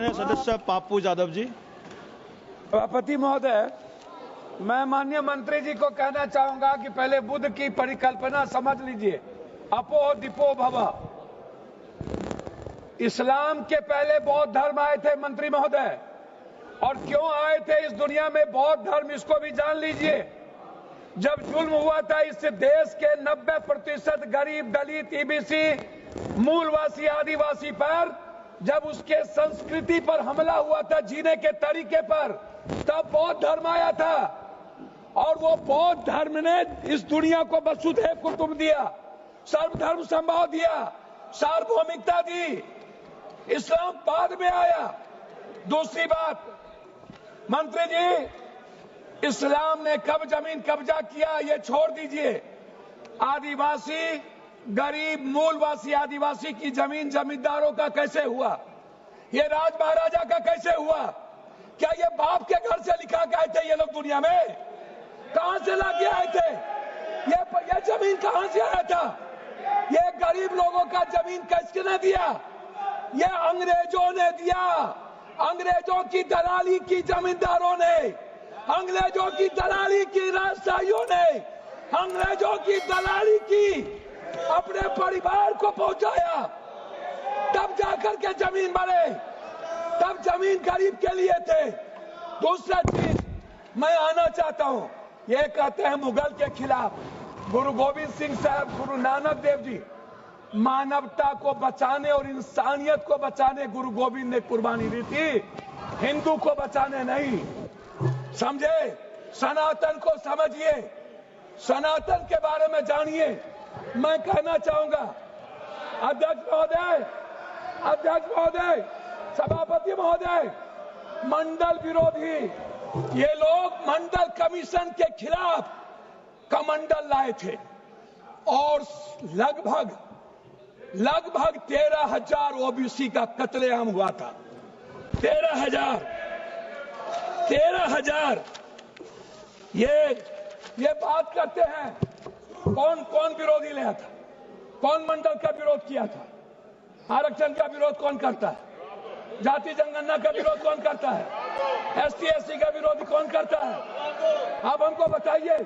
माननीय सदस्य पाप्पू यादव जी। सभापति महोदय, मैं माननीय मंत्री जी को कहना चाहूंगा कि पहले बुद्ध की परिकल्पना समझ लीजिए, अपो दिपो भव। इस्लाम के पहले बौद्ध धर्म आए थे मंत्री महोदय, और क्यों आए थे इस दुनिया में बौद्ध धर्म, इसको भी जान लीजिए। जब जुल्म हुआ था इस देश के 90% गरीब, दलित, ईबीसी, मूलवासी, आदिवासी पर, जब उसके संस्कृति पर हमला हुआ था, जीने के तरीके पर, तब बौद्ध धर्म आया था। और वो बौद्ध धर्म ने इस दुनिया को वसुधैव कुटुंब दिया, सर्वधर्म समभाव दिया, सार्वभौमिकता दी। इस्लाम बाद में आया। दूसरी बात, मंत्री जी, इस्लाम ने कब जमीन कब्जा किया ये छोड़ दीजिए। आदिवासी, गरीब, मूलवासी आदिवासी की जमीन जमींदारों का कैसे हुआ? ये राज महाराजा का कैसे हुआ? क्या ये बाप के घर से लिखा के आए थे ये लोग दुनिया में? कहां से लाके आए थे? ये जमीन कहां से आया था? ये गरीब लोगों का जमीन किसने दिया? ये अंग्रेजों ने दिया। अंग्रेजों की दलाली की जमींदारों ने, अंग्रेजों की दलाली की राजशाहियों ने, अंग्रेजों की दलाली की अपने परिवार को पहुंचाया, तब जाकर के जमीन बने, तब जमीन गरीब के लिए थे। दूसरा चीज मैं आना चाहता हूं, ये कहते हैं मुगल के खिलाफ। गुरु गोविंद सिंह साहब, गुरु नानक देव जी, मानवता को बचाने और इंसानियत को बचाने गुरु गोविंद ने कुर्बानी दी थी, हिंदू को बचाने नहीं। समझे? सनातन को समझिए, सनातन के बारे में जानिए। मैं कहना चाहूंगा, अध्यक्ष महोदय, सभापति महोदय, मंडल विरोधी ये लोग मंडल कमीशन के खिलाफ कमंडल लाए थे, और लगभग 13,000 ओबीसी का कत्लेआम हुआ था। 13,000। ये बात करते हैं, कौन विरोधी लाया था? कौन मंडल का विरोध किया था? आरक्षण का विरोध कौन करता है? जाति जनगणना का विरोध कौन करता है? ST SC का विरोध कौन करता है? आप हमको बताइए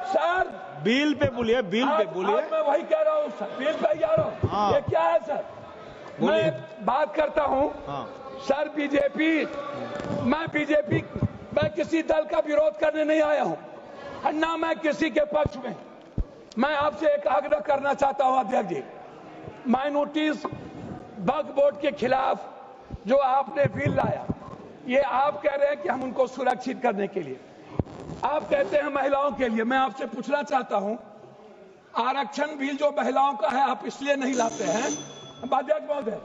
सर। बिल पे बोलिए, बिल पे बोलिए। मैं वही कह रहा हूँ सर, बिल पे जा रहा हूँ। हाँ। ये क्या है सर? मैं बात करता हूँ। हाँ। सर मैं किसी दल का विरोध करने नहीं आया हूँ, ना मैं किसी के पक्ष में। मैं आपसे एक आग्रह करना चाहता हूँ अध्यक्ष जी, माइनॉरिटीज वक्फ बोर्ड के खिलाफ जो आपने बिल लाया, ये आप कह रहे हैं कि हम उनको सुरक्षित करने के लिए, आप कहते हैं महिलाओं के लिए। मैं आपसे पूछना चाहता हूं, आरक्षण बिल जो महिलाओं का है आप इसलिए नहीं लाते हैं अध्यक्ष महोदय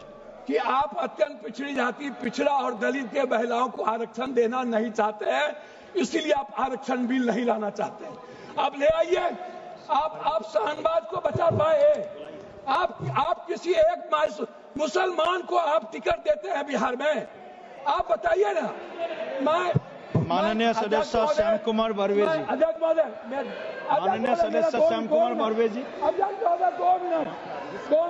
कि आप अत्यंत पिछड़ी जाति, पिछड़ा और दलित के महिलाओं को आरक्षण देना नहीं चाहते हैं, इसीलिए आप आरक्षण बिल नहीं लाना चाहते हैं। आप ले आइए। आप शाहनवाज को बचा पाए। आप किसी एक मुसलमान को आप टिकट देते हैं बिहार में? आप बताइए ना। माननीय सदस्य श्याम कुमार बर्वे जी। अध्यक्ष महोदय, माननीय सदस्य श्याम कुमार बर्वे जी, अध्यक्ष महोदय 2 मिनट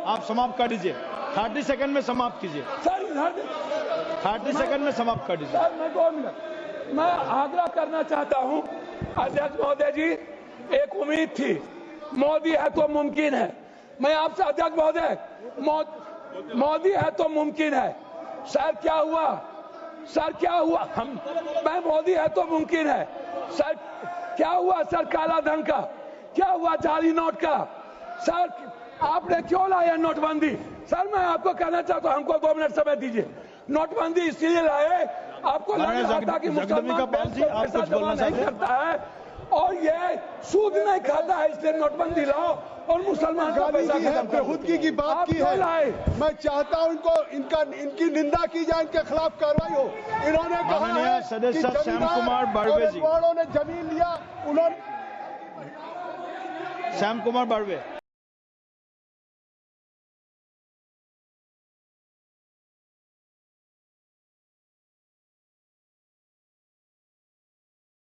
आप समाप्त कर दीजिए। 30 सेकंड में समाप्त कीजिए सर। 30 सेकंड में समाप्त कर दीजिए सर। मैं 2 मिनट मैं आग्रह करना चाहता हूं अध्यक्ष महोदय जी। एक उम्मीद थी, मोदी है तो मुमकिन है। मैं आपसे अध्यक्ष महोदय, मोदी है तो मुमकिन है। सर क्या हुआ? मैं मोदी है तो मुमकिन है। सर क्या हुआ? सर काला धन का क्या हुआ? जाली नोट का? सर आपने क्यों लाया नोटबंदी? सर मैं आपको कहना चाहता हूं, हमको 2 मिनट समय दीजिए। नोटबंदी इसलिए लाए, आपको लग रहा था कि मुसलमान पैसा जमा नहीं करता है और ये सूद नहीं खाता है, इसलिए नोटबंदी लाओ और मुसलमान का पैसा खत्म करो। बेहूदगी की बात की है। मैं चाहता हूं इनकी निंदा की जाए, इनके खिलाफ कार्रवाई हो। इन्होंने कहा है सदस्य श्याम कुमार बर्वे जी, ने जमीन लिया, उन्होंने श्याम कुमार बर्वे।